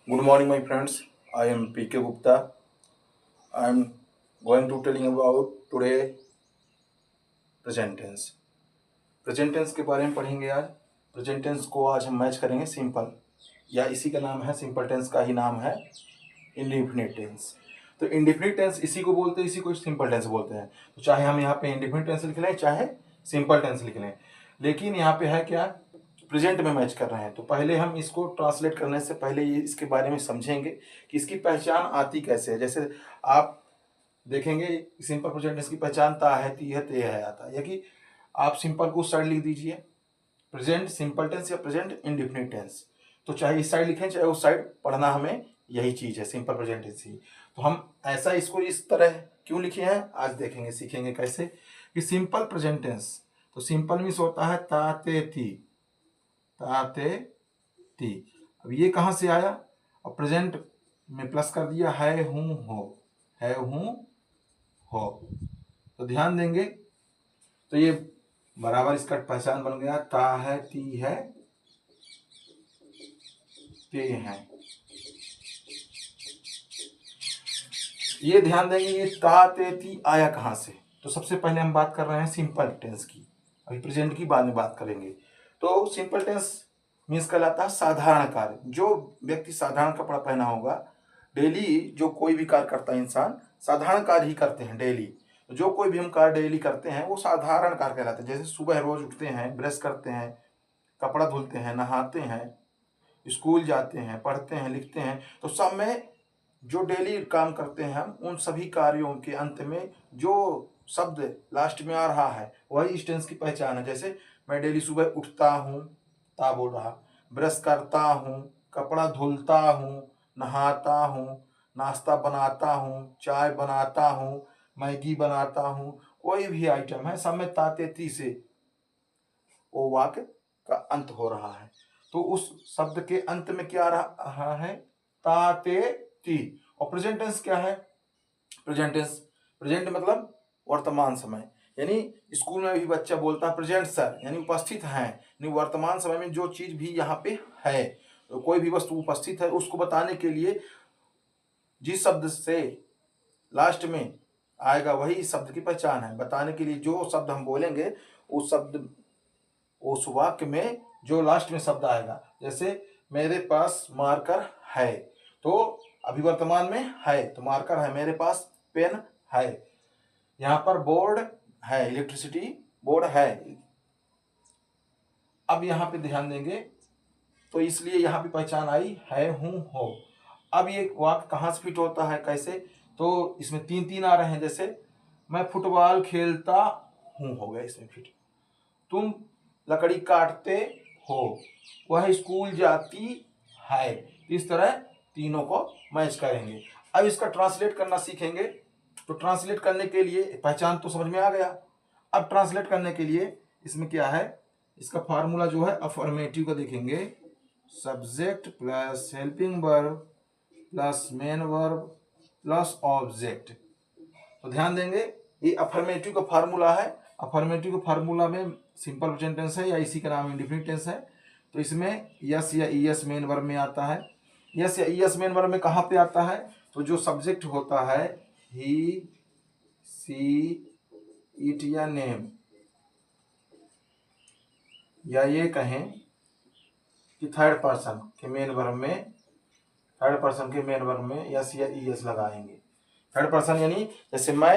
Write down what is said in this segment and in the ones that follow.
Good morning, my friends. I am PK Gupta. I am going to telling about today present tense. Present tense के बारे में पढ़ेंगे आज। Present tense को आज हम मैच करेंगे सिंपल, या इसी का नाम है, सिंपल टेंस का ही नाम है इंडेफिनिट टेंस। तो इंडेफिनिट टेंस इसी को बोलते हैं, इसी को सिंपल टेंस बोलते हैं। तो चाहे हम यहाँ पे इंडेफिनिट टेंस लिख लें, चाहे सिंपल टेंस लिख लें, लेकिन यहाँ पे है क्या, प्रेजेंट में मैच कर रहे हैं। तो पहले हम इसको ट्रांसलेट करने से पहले ये इसके बारे में समझेंगे कि इसकी पहचान आती कैसे है। जैसे आप देखेंगे सिंपल प्रेजेंट टेंस की पहचान ता है, ती है, ते है आता है, या कि आप सिंपल को उस साइड लिख दीजिए, प्रेजेंट सिंपल टेंस या प्रेजेंट इंडेफिनिट टेंस। तो चाहे इस साइड लिखें चाहे उस साइड, पढ़ना हमें यही चीज है, सिंपल प्रेजेंट टेंस ही। तो हम ऐसा इसको इस तरह क्यों लिखे हैं आज देखेंगे, सीखेंगे कैसे कि सिंपल प्रेजेंट टेंस। तो सिंपल मीन्स होता है ता ते ती, ता ते ती। अब ये कहाँ से आया, और प्रेजेंट में प्लस कर दिया, है हूं हो, है हूं हो। तो ध्यान देंगे तो ये बराबर इसका पहचान बन गया, ता है, ती है, ते है। ये ध्यान देंगे ये ता ते ती आया कहां से। तो सबसे पहले हम बात कर रहे हैं सिंपल टेंस की, अभी प्रेजेंट की बाद में बात करेंगे। तो सिंपल टेंस मीन्स कहलाता है साधारण कार्य। जो व्यक्ति साधारण कपड़ा पहना होगा, डेली जो कोई भी कार्य करता है इंसान, साधारण कार्य ही करते हैं डेली। जो कोई भी हम कार्य डेली करते हैं वो साधारण कार्य कहलाते हैं। जैसे सुबह रोज उठते हैं, ब्रश करते हैं, कपड़ा धुलते हैं, नहाते हैं, स्कूल जाते हैं, पढ़ते हैं, लिखते हैं। तो सब में जो डेली काम करते हैं हम, उन सभी कार्यों के अंत में जो शब्द लास्ट में आ रहा है वही इस टेंस की पहचान है। जैसे मैं डेली सुबह उठता हूँ, ता बोल रहा, ब्रश करता हूँ, कपड़ा धुलता हूँ, नहाता हूँ, नाश्ता बनाता हूँ, चाय बनाता हूँ, मैगी बनाता हूँ, कोई भी आइटम है सब में ताते ती से वो वाक्य का अंत हो रहा है। तो उस शब्द के अंत में क्या रहा है, ताते ती। और प्रेजेंट टेंस क्या है, प्रेजेंट टेंस, प्रेजेंट मतलब वर्तमान समय। यानी स्कूल में भी बच्चा बोलता है प्रेजेंट सर, यानी उपस्थित है, यानी वर्तमान समय में जो चीज भी यहाँ पे है, तो कोई भी वस्तु उपस्थित है उसको बताने के लिए जिस शब्द से लास्ट में आएगा वही इस शब्द की पहचान है। बताने के लिए जो शब्द हम बोलेंगे उस शब्द, उस वाक्य में जो लास्ट में शब्द आएगा। जैसे मेरे पास मार्कर है, तो अभी वर्तमान में है तो मार्कर है, मेरे पास पेन है, यहाँ पर बोर्ड है, इलेक्ट्रिसिटी बोर्ड है। अब यहाँ पे ध्यान देंगे तो इसलिए यहाँ पे पहचान आई, है हूं हो। अब ये वाक्य कहाँ से फिट होता है, कैसे, तो इसमें तीन तीन आ रहे हैं। जैसे मैं फुटबॉल खेलता हूं, हो गया इसमें फिट। तुम लकड़ी काटते हो, वह स्कूल जाती है। इस तरह तीनों को मैच करेंगे। अब इसका ट्रांसलेट करना सीखेंगे। तो ट्रांसलेट करने के लिए पहचान तो समझ में आ गया। अब ट्रांसलेट करने के लिए इसमें क्या है, इसका फार्मूला जो है अफर्मेटिव का देखेंगे, subject plus helping verb plus main verb plus object. तो ध्यान देंगे ये अफर्मेटिव का फार्मूला है। अफर्मेटिव के फार्मूला में सिंपल प्रेजेंट टेंस है या इसी का नाम इंडेफिनिट टेंस है। तो इसमें यस या ईएस मेन वर्ब में आता है। यस या ईएस मेन वर्ब में कहाँ पे आता है, तो जो सब्जेक्ट होता है ही, सी, इट या नेम, या ये कहें कि थर्ड पर्सन के मेन वर्ब में, थर्ड पर्सन के मेन वर्ब में यस या ईएस लगाएंगे। थर्ड पर्सन यानी जैसे मैं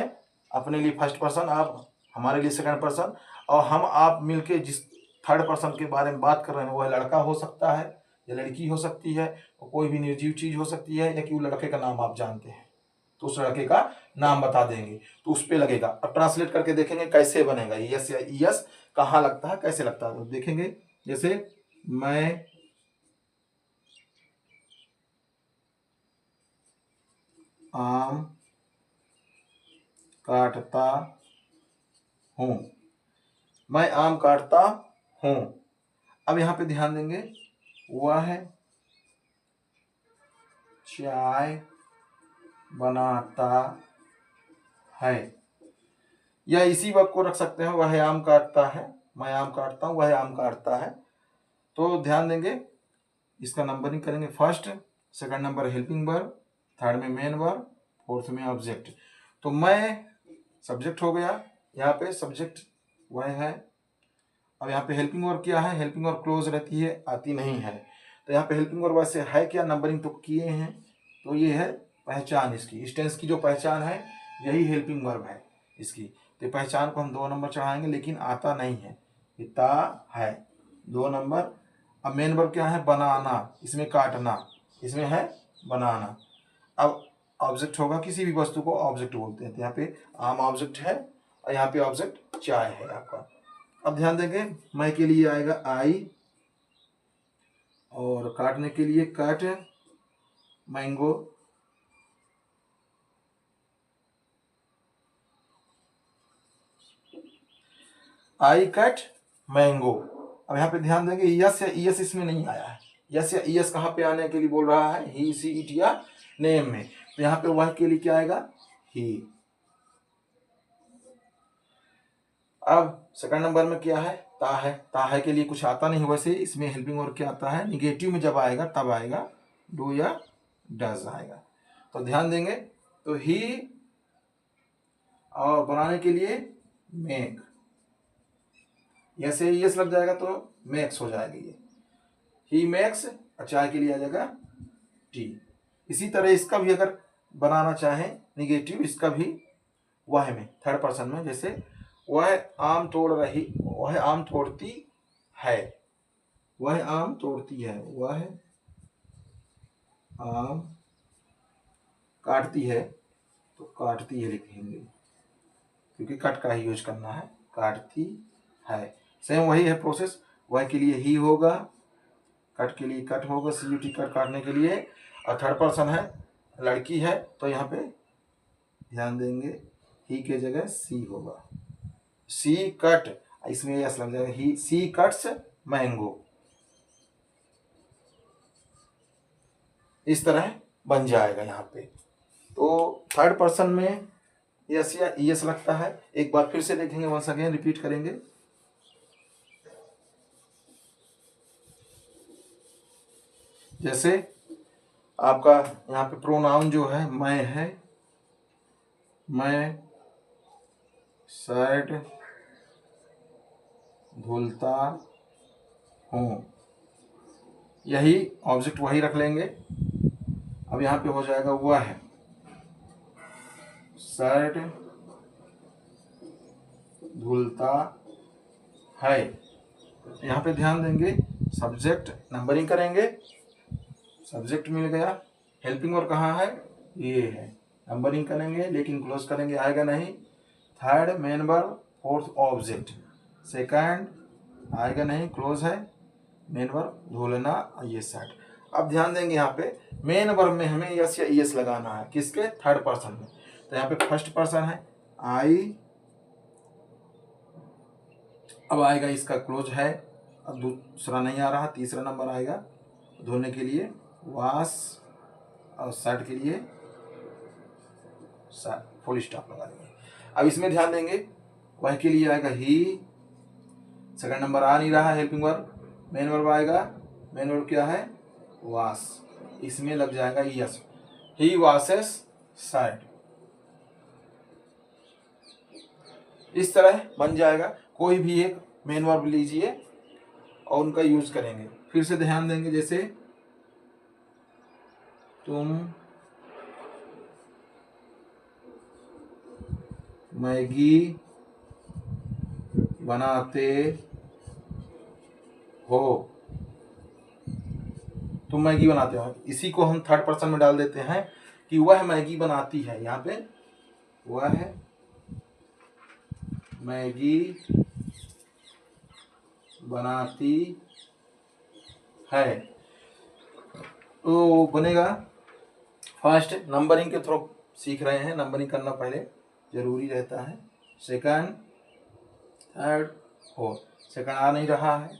अपने लिए फर्स्ट पर्सन, आप हमारे लिए सेकंड पर्सन, और हम आप मिलके जिस थर्ड पर्सन के बारे में बात कर रहे हैं वह लड़का हो सकता है या लड़की हो सकती है, और कोई भी निर्जीव चीज हो सकती है, या कि वो लड़के का नाम आप जानते हैं तो उस लड़के का नाम बता देंगे तो उस पर लगेगा। अब ट्रांसलेट करके देखेंगे कैसे बनेगा, यस या ईएस कहाँ लगता है, कैसे लगता है, तो देखेंगे। जैसे मैं आम काटता हूं, मैं आम काटता हूं। अब यहां पे ध्यान देंगे, वह चाय बनाता है, या इसी वक्त को रख सकते हैं, वह आम काटता है, मैं आम काटता हूं, वह आम काटता है। तो ध्यान देंगे इसका नंबरिंग करेंगे, first second number helping verb, third में मेन वर्ब, फोर्थ में ऑब्जेक्ट। तो मैं सब्जेक्ट हो गया, यहाँ पे सब्जेक्ट वह है। अब यहाँ पे हेल्पिंग वर्ब क्या है, हेल्पिंग वर्ब क्लोज रहती है, आती नहीं है। तो यहाँ पे हेल्पिंग वर्ब वैसे है क्या, नंबरिंग तो किए हैं, तो ये है पहचान इसकी, इस टेंस की जो पहचान है यही हेल्पिंग वर्ब है इसकी। तो पहचान को हम 2 नंबर चढ़ाएंगे, लेकिन आता नहीं है, इता है 2 नंबर। अब मेन वर्ब क्या है, बनाना, इसमें काटना, इसमें है बनाना। अब ऑब्जेक्ट होगा, किसी भी वस्तु को ऑब्जेक्ट बोलते हैं, तो यहाँ पे आम ऑब्जेक्ट है और यहाँ पे ऑब्जेक्ट चाय है आपका। अब ध्यान देंगे, मैं के लिए आएगा आई, और काटने के लिए cut, mango, I cut mango. अब यहाँ पे ध्यान देंगे, यस या ईएस इसमें नहीं आया है। यस या ईएस कहाँ पे आने के लिए बोल रहा है, ही सी इट या नेम में। तो यहाँ पे वह के लिए क्या आएगा, ही। अब सेकंड नंबर में क्या है, ता है। ता है के लिए कुछ आता नहीं, वैसे इसमें हेल्पिंग वर्ब क्या आता है, निगेटिव में जब आएगा तब आएगा, डू या डज आएगा। तो ध्यान देंगे, तो ही, और बनाने के लिए मेक, यस यस लग जाएगा तो मैक्स हो जाएगा ये, ही मैक्स। और चाय के लिए आ जाएगा टी। इसी तरह इसका भी अगर बनाना चाहे निगेटिव, इसका भी वह में, थर्ड पर्सन में, जैसे वह आम तोड़ रही, वह आम तोड़ती है, वह आम तोड़ती है, वह आम काटती है, तो काटती है लिखेंगे, क्योंकि कट का ही यूज करना है, काटती है। सेम वही है प्रोसेस, वह के लिए ही होगा, कट के लिए कट होगा, सी यू टी कट काटने के लिए। और थर्ड पर्सन है, लड़की है, तो यहाँ पे ध्यान देंगे, ही के जगह सी होगा, सी कट, इसमें यस लग जाएगा, ही सी कट्स मैंगो। इस तरह बन जाएगा यहाँ पे। तो थर्ड पर्सन में यस या ईएस लगता है। एक बार फिर से देखेंगे, वंस अगेन रिपीट करेंगे। जैसे आपका यहाँ पे प्रोनाउन जो है मैं है, मैं शर्ट धुलता हूँ, यही ऑब्जेक्ट वही रख लेंगे। अब यहाँ पे हो जाएगा वह है, शर्ट धुलता है। यहाँ पे ध्यान देंगे, सब्जेक्ट नंबरिंग करेंगे, सब्जेक्ट मिल गया, हेल्पिंग वर्ब कहाँ है, ये है, नंबरिंग करेंगे, लेकिन क्लोज करेंगे आएगा नहीं। Third main verb, fourth object, second आएगा नहीं, क्लोज है, मेन वर्ब धुलना, ये सेट। अब ध्यान देंगे, यहाँ पे मेन वर्ब में हमें यस या ईएस लगाना है, किसके, थर्ड पर्सन में। तो यहाँ पे फर्स्ट पर्सन है आई, अब आएगा इसका क्लोज है, अब दूसरा नहीं आ रहा, तीसरा नंबर आएगा धोने के लिए वाश, और शर्ट के लिए फुल स्टॉप लगा देंगे। अब इसमें ध्यान देंगे, वह के लिए आएगा ही, सेकंड नंबर आ नहीं रहा हेल्पिंग वर्ब, मेन वर्ब आएगा, मेन वर्ब क्या है, वाश, इसमें लग जाएगा यस, ही वॉशेस शर्ट। इस तरह बन जाएगा। कोई भी एक मेन वर्ब लीजिए और उनका यूज करेंगे। फिर से ध्यान देंगे, जैसे तुम मैगी बनाते हो, तुम मैगी बनाते हो, इसी को हम थर्ड पर्सन में डाल देते हैं कि वह मैगी बनाती है। यहाँ पे वह मैगी बनाती है, तो बनेगा। फर्स्ट नंबरिंग के थ्रू सीख रहे हैं, नंबरिंग करना पहले जरूरी रहता है। सेकंड, थर्ड, फोर्थ, सेकंड आ नहीं रहा है।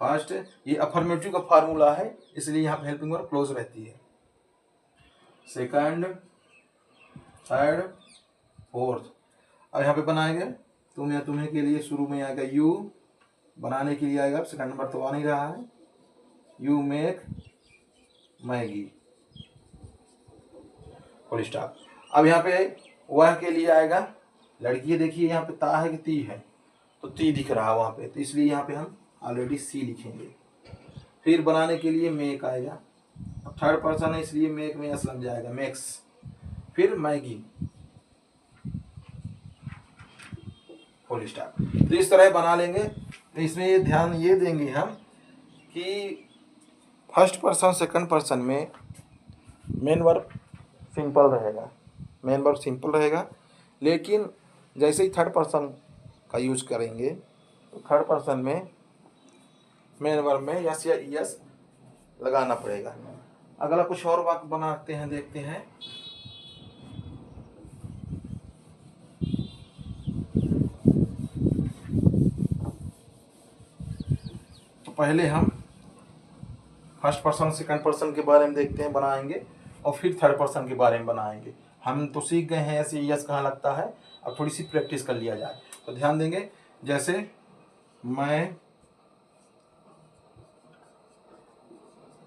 फर्स्ट, ये अफर्मेटिव का फार्मूला है, इसलिए यहाँ पे हेल्पिंग वर्ब क्लोज रहती है। Second, third, fourth. अब यहाँ पे बनाएंगे, तुम या तुम्हें के लिए शुरू में आएगा यू, बनाने के लिए आएगा, सेकंड नंबर तो आ नहीं रहा है, you make Maggi, full stop. अब यहाँ पे वह के लिए आएगा, लड़की देखिए यहाँ पे ता है कि ती है, तो ती दिख रहा है वहाँ पे, तो इसलिए यहाँ पे हम ऑलरेडी सी लिखेंगे। फिर बनाने के लिए मेक आएगा, अब थर्ड पर्सन है इसलिए मेक में एस लग जाएगा, मेक्स। फिर मैगी, फुल स्टॉप। तो इस तरह बना लेंगे। तो इसमें ये ध्यान ये देंगे हम कि फर्स्ट पर्सन सेकंड पर्सन में मेन वर्ब सिंपल रहेगा, मेन वर्ब सिंपल रहेगा, लेकिन जैसे ही थर्ड पर्सन का यूज करेंगे तो थर्ड पर्सन में मेन वर्ब में यस या यस लगाना पड़ेगा। अगला कुछ और वाक्य बनाते हैं, देखते हैं। तो पहले हम फर्स्ट पर्सन सेकंड पर्सन के बारे में देखते हैं, बनाएंगे, और फिर थर्ड पर्सन के बारे में बनाएंगे। हम तो सीख गए हैं ऐसे यस कहाँ लगता है, अब थोड़ी सी प्रैक्टिस कर लिया जाए। तो ध्यान देंगे, जैसे मैं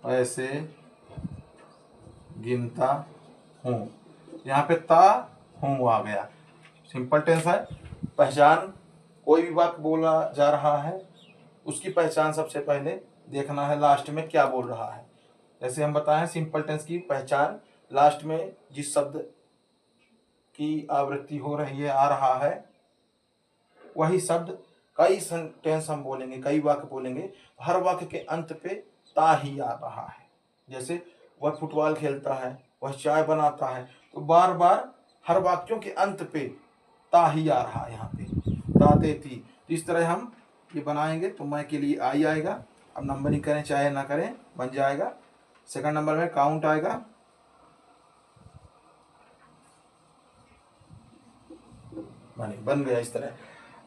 पैसे गिनता हूँ, यहाँ पे ता हूँ आ गया, सिंपल टेंस है। पहचान, कोई भी वाक्य बोला जा रहा है उसकी पहचान सबसे पहले देखना है, लास्ट में क्या बोल रहा है। जैसे हम बताएं सिंपल टेंस की पहचान, लास्ट में जिस शब्द की आवृत्ति हो रही है, आ रहा है, वही शब्द कई सेंटेंस हम बोलेंगे, कई वाक्य बोलेंगे, हर वाक्य के अंत पे ता ही आ रहा है। जैसे वह फुटबॉल खेलता है, वह चाय बनाता है, तो बार बार हर वाक्यों के अंत पे ता ही आ रहा है, यहाँ पे ताते थी। तो इस तरह हम ये बनाएंगे। तो मैं के लिए आई आएगा, अब नंबरिंग करें चाहे ना करें बन जाएगा। सेकंड नंबर में काउंट आएगा, बन गया इस तरह।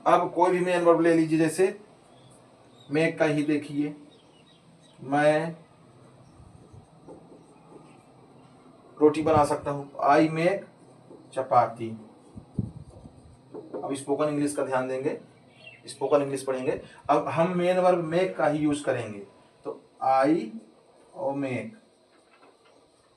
अब कोई भी मेन वर्ब ले लीजिए, जैसे मेक का ही देखिए, मैं रोटी बना सकता हूँ, आई मेक चपाती। अब स्पोकन इंग्लिश का ध्यान देंगे, स्पोकन इंग्लिश पढ़ेंगे। अब हम मेन वर्ब मेक का ही यूज करेंगे, तो आई और मेक।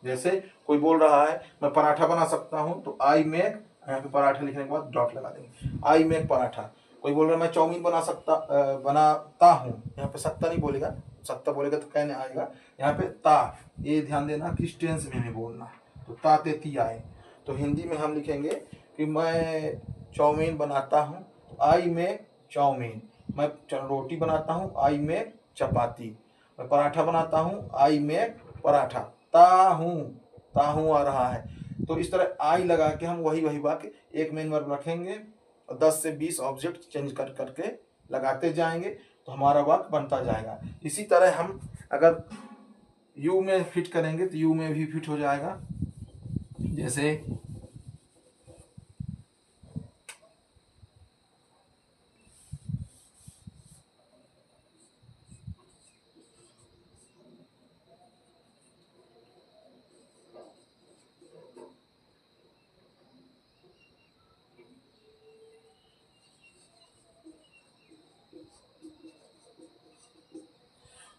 जैसे कोई बोल रहा है मैं पराठा बना सकता हूँ, तो आई मेक, यहाँ पे पराठा लिखने के बाद डॉट लगा देंगे, आई मेक पराठा। कोई बोल रहा है मैं चाउमीन बनाता हूँ, यहाँ पे सकता नहीं बोलेगा, सकता बोलेगा तो कहने आएगा, यहाँ पे ता, ये ध्यान देना किस टेंस में हमें बोलना है, तो ताते ती आए। तो हिंदी में हम लिखेंगे कि मैं चाउमीन बनाता हूँ, आई मेक चाउमीन। मैं रोटी बनाता हूँ, आई मेक चपाती। मैं पराठा बनाता हूँ, आई मेक पराठा। ताहूं आ रहा है। तो इस तरह आई लगा के हम वही वाक्य एक मेन वर्ब रखेंगे और 10 से 20 ऑब्जेक्ट चेंज करके लगाते जाएंगे, तो हमारा वाक्य बनता जाएगा। इसी तरह हम अगर यू में फिट करेंगे तो यू में भी फिट हो जाएगा। जैसे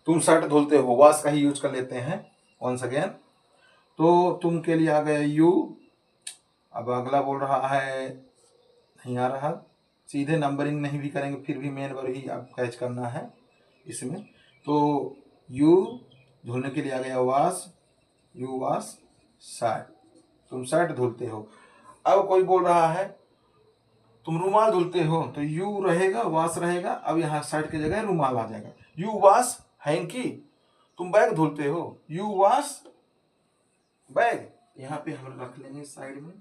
तुम शर्ट धुलते हो, वॉश का ही यूज कर लेते हैं वंस अगेन। तो तुम के लिए आ गया यू। अब अगला बोल रहा है, नहीं आ रहा, सीधे नंबरिंग नहीं भी करेंगे फिर भी मेन वर्ब ही आप कैच करना है इसमें। तो यू धुलने के लिए आ गया वॉश, यू वॉश शर्ट, तुम शर्ट धुलते हो। अब कोई बोल रहा है तुम रुमाल धुलते हो, तो यू रहेगा, वॉश रहेगा, अब यहाँ शर्ट की जगह रुमाल आ जाएगा। यू वॉश हैंकी, तुम बैग धुलते हो, यू वॉश बैग, यहाँ पे हम रख लेंगे साइड में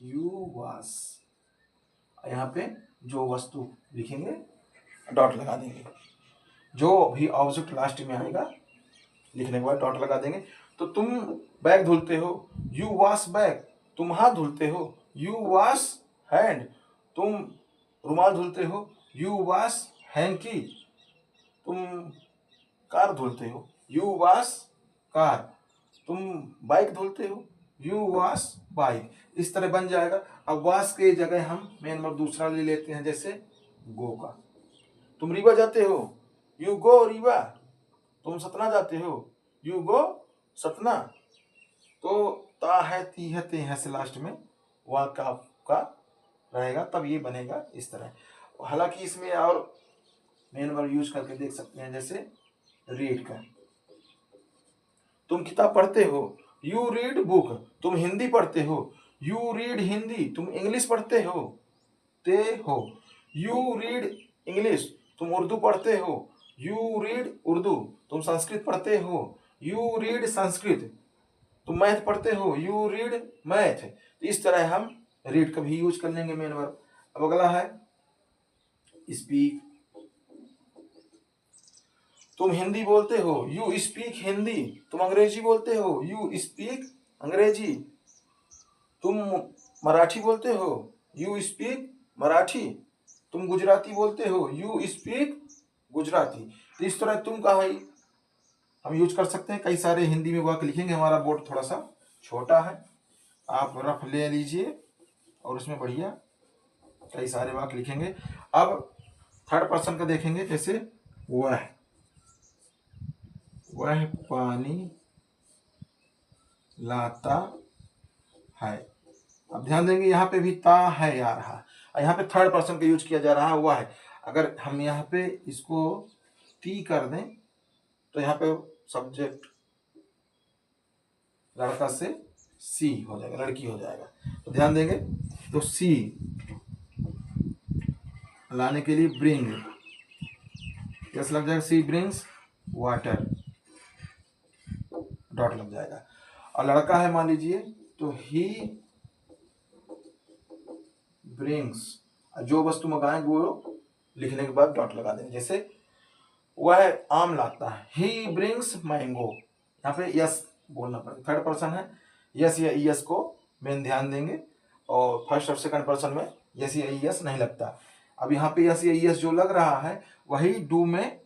यू वॉश, यहाँ पे जो वस्तु लिखेंगे डॉट लगा देंगे, जो भी ऑब्जेक्ट लास्ट में आएगा लिखने के बाद डॉट लगा देंगे। तो तुम बैग धुलते हो, यू वॉश बैग, तुम हाथ धुलते हो, यू वॉश हैंड, तुम रुमाल धुलते हो, यू वॉश हैंकी, तुम कार धुलते हो, यू वॉश कार, तुम बाइक धुलते हो, यू वॉश बाइक। इस तरह बन जाएगा। अब वॉश के जगह हम मेन वर्ब दूसरा ले लेते हैं, जैसे गो का, तुम रीवा जाते हो, यू गो रीवा, तुम सतना जाते हो, यू गो सतना। तो ता है, ती है, ते है से लास्ट में वह का आपका रहेगा, तब ये बनेगा इस तरह। हालांकि इसमें और मेन वर्ब यूज करके देख सकते हैं, जैसे रीड का, तुम किताब पढ़ते हो, यू रीड बुक, तुम हिंदी पढ़ते हो, यू रीड हिंदी, तुम इंग्लिश पढ़ते हो, ते हो, यू रीड इंग्लिश, तुम उर्दू पढ़ते हो, यू रीड उर्दू, तुम संस्कृत पढ़ते हो, यू रीड संस्कृत, तुम मैथ पढ़ते हो, यू रीड मैथ। इस तरह हम रीड का भी यूज कर लेंगे मेन वर्ब। अब अगला है स्पीक, तुम हिंदी बोलते हो, यू स्पीक हिंदी, तुम अंग्रेजी बोलते हो, यू स्पीक अंग्रेजी, तुम मराठी बोलते हो, यू स्पीक मराठी, तुम गुजराती बोलते हो, यू स्पीक गुजराती। तो इस तरह तुम का है हम यूज कर सकते हैं। कई सारे हिंदी में वाक्य लिखेंगे, हमारा बोर्ड थोड़ा सा छोटा है, आप रफ ले लीजिए और उसमें बढ़िया कई सारे वाक्य लिखेंगे। अब थर्ड पर्सन का देखेंगे, जैसे वह पानी लाता है। अब ध्यान देंगे यहाँ पे भी ता है आ रहा, और यहाँ पे थर्ड पर्सन का यूज किया जा रहा है वह है। अगर हम यहाँ पे इसको ती कर दें तो यहाँ पे सब्जेक्ट लड़का से सी हो जाएगा, लड़की हो जाएगा। तो ध्यान देंगे, तो सी लाने के लिए ब्रिंग, कैसे लग जाएगा, सी ब्रिंग्स वाटर, डॉट लग जाएगा। और लड़का है मान लीजिए, तो ही ब्रिंग्स, जो वस्तु मंगाएंगे वो लिखने के बाद डॉट लगा देंगे। जैसे वह आम लाता है, ही ब्रिंग्स मैंगो, यहाँ पे यस बोलना पड़ेगा, थर्ड पर्सन है, यस या यस को मेन ध्यान देंगे, और फर्स्ट और सेकंड पर्सन में यस या यस नहीं लगता। अब यहाँ पे यस या यस जो लग रहा है वही डू में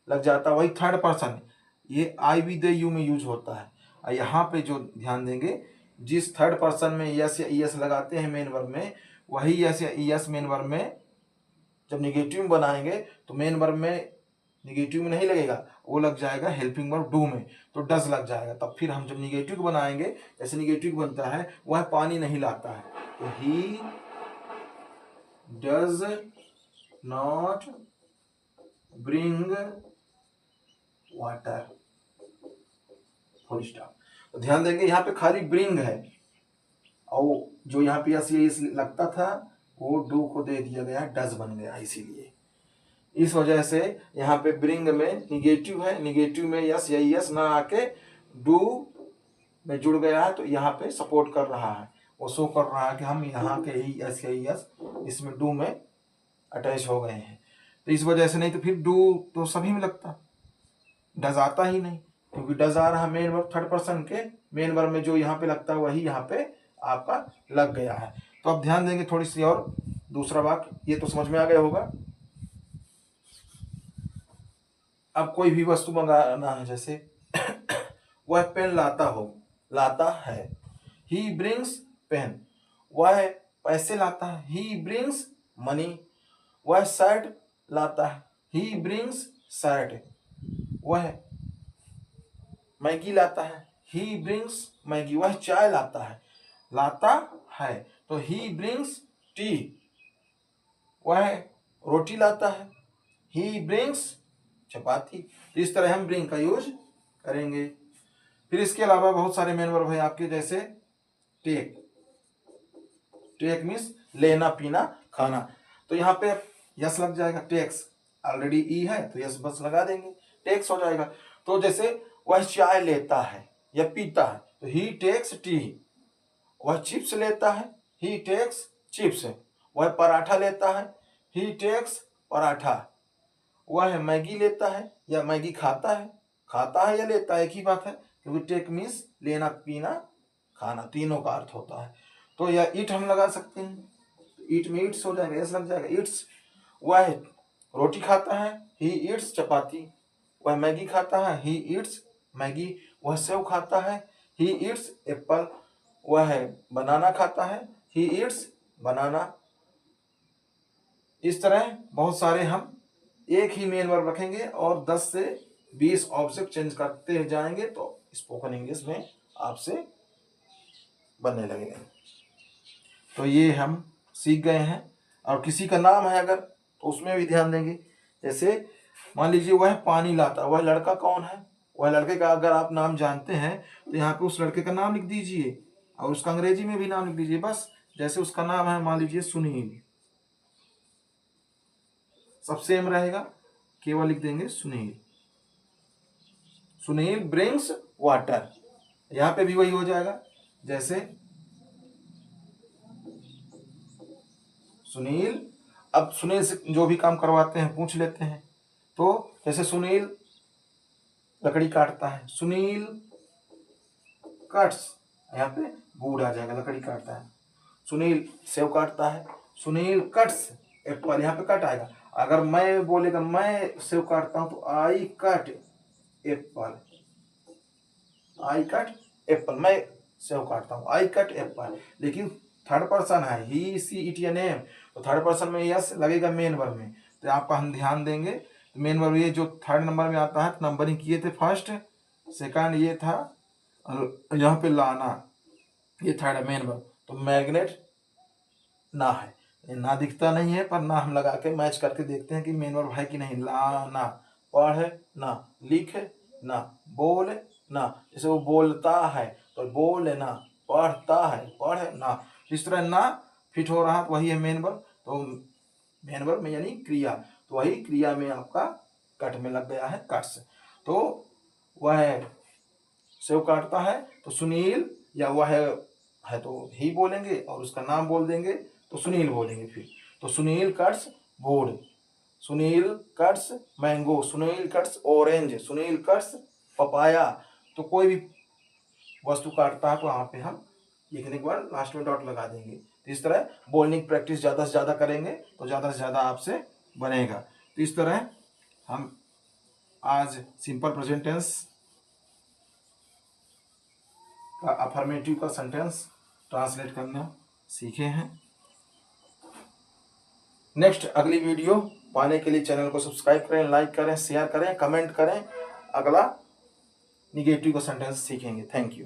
लग जाता, वही थर्ड पर्सन, ये आई वी दे यू में यूज होता है। और यहाँ पे जो ध्यान देंगे, जिस थर्ड पर्सन में यस या यस लगाते हैं मेन वर्ब में, वही यस या यस मेन वर्ब में जब निगेटिव बनाएंगे तो मेन वर्ब में निगेटिव में नहीं लगेगा, वो लग जाएगा हेल्पिंग वर्ब डू में, तो डज लग जाएगा। तब फिर हम जब निगेटिव बनाएंगे, जैसे निगेटिव बनता है, वह पानी नहीं लाता है, तो he does not bring water, full stop. तो ध्यान देंगे यहाँ पे खाली ब्रिंग है, और जो यहाँ पे यस लगता था वो डू को दे दिया गया, डज बन गया, इसीलिए इस वजह से यहाँ पे ब्रिंग में निगेटिव है, निगेटिव में यस या यस ना आके डू में जुड़ गया है, तो यहाँ पे सपोर्ट कर रहा है, वो शो कर रहा है कि हम यहाँ के ही यस या यस इसमें डू में अटैच हो गए हैं। तो इस वजह से, नहीं तो फिर डू तो सभी में लगता, डज आता ही नहीं, क्योंकि डज आ रहा मेन वर्ब थर्ड पर्सन के, मेन वर्ब में जो यहाँ पे लगता है वही यहाँ पे आपका लग गया है। तो अब ध्यान देंगे थोड़ी सी और, दूसरा वाक्य ये तो समझ में आ गया होगा। अब कोई भी वस्तु मंगाना है, जैसे वह पेन लाता हो, लाता है, ही ब्रिंग्स पेन, वह पैसे लाता है, ही ब्रिंग्स मनी, वह शर्ट लाता है, ही ब्रिंग्स शर्ट, वह मैगी लाता है, ही ब्रिंग्स मैगी, वह चाय लाता है, तो ही ब्रिंग्स टी, वह रोटी लाता है, ही ब्रिंग्स चपाती। इस तरह हम ब्रिंग का यूज करेंगे। फिर इसके अलावा बहुत सारे मेन वर्ब है आपके, जैसे टेक, टेक मीन्स लेना पीना खाना, तो यहाँ पे यस लग जाएगा, टेक्स ऑलरेडी ई है तो यस बस लगा देंगे, टेक्स हो जाएगा। तो जैसे वह चाय लेता है या पीता है, तो ही टेक्स टी, वह चिप्स लेता है, ही टेक्स चिप्स, वह पराठा लेता है, ही टेक्स पराठा, वह मैगी लेता है या मैगी खाता है या लेता है, एक ही बात है, क्योंकि टेक मीन्स लेना पीना खाना, तीनों का अर्थ होता है। तो यह ईट हम लगा सकते हैं, ईट में ईट्स हो जाएगा, यस लग जाएगा, ईट्स। वह रोटी खाता है, ही ईट्स चपाती, वह मैगी खाता है, ही ईट्स मैगी, वह सेव खाता है, ही ईट्स एप्पल, वह बनाना खाता है, ही ईट्स बनाना। इस तरह बहुत सारे हम एक ही मेन वर्ब रखेंगे और 10 से 20 ऑब्जेक्ट चेंज करते जाएंगे, तो स्पोकन इंग्लिश में आपसे बनने लगेगा। तो ये हम सीख गए हैं। और किसी का नाम है अगर तो उसमें भी ध्यान देंगे। जैसे मान लीजिए वह पानी लाता, वह लड़का कौन है, वह लड़के का अगर आप नाम जानते हैं तो यहाँ पे उस लड़के का नाम लिख दीजिए और उसका अंग्रेजी में भी नाम लिख दीजिए। बस जैसे उसका नाम है मान लीजिए सुनील, सब सेम रहेगा, केवल लिख देंगे सुनील। सुनील ब्रिंग्स वाटर, यहाँ पे भी वही हो जाएगा। जैसे सुनील, अब सुनील से जो भी काम करवाते हैं पूछ लेते हैं। तो जैसे सुनील लकड़ी काटता है, सुनील कट्स, यहाँ पे वुड आ जाएगा, लकड़ी काटता है। सुनील सेव काटता है, सुनील कट्स एप्पल, यहाँ पे कट आएगा। अगर मैं बोलेगा मैं सेव काटता हूं तो I cut Apple, I cut Apple, मैं सेव काटता हूं, आई कट एप्पल। लेकिन थर्ड पर्सन है, ही सी इट या नेम, तो थर्ड पर्सन में यस लगेगा मेन वर्ब में। तो आपका हम ध्यान देंगे। तो मेन वर्ब ये जो थर्ड नंबर में आता है, नंबरिंग किए थे फर्स्ट सेकंड ये था, और यहाँ पे लाना ये थर्ड मेन वर्ब। तो मैग्नेट ना है, ना दिखता नहीं है, पर ना हम लगा के मैच करके देखते हैं कि मेन वर्ब है कि नहीं। लाना, पढ़ना, लिखना, बोलना, जैसे वो बोलता है तो बोलना, पढ़ता है पढ़ना, इस तरह ना फिट हो रहा तो वही है मेन वर्ब। तो मेन वर्ब में यानी क्रिया, तो वही क्रिया में आपका कट में लग गया है कट्स। तो वह सेव काटता है तो सुनील, या वह है तो ही बोलेंगे और उसका नाम बोल देंगे तो सुनील बोलेंगे फिर। तो Sunil cuts would, Sunil cuts mango, Sunil cuts orange, Sunil cuts papaya. तो कोई भी वस्तु काटता है तो वहाँ पे हम लिखने के बाद लास्ट में डॉट लगा देंगे। तो इस तरह बोलने की प्रैक्टिस ज़्यादा से ज़्यादा करेंगे तो ज़्यादा से ज़्यादा आपसे बनेगा। तो इस तरह हम आज सिंपल प्रेजेंट टेंस का अफर्मेटिव का सेंटेंस ट्रांसलेट करना सीखे हैं। नेक्स्ट अगली वीडियो पाने के लिए चैनल को सब्सक्राइब करें, लाइक करें, शेयर करें, कमेंट करें। अगला निगेटिव का सेंटेंस सीखेंगे। Thank you.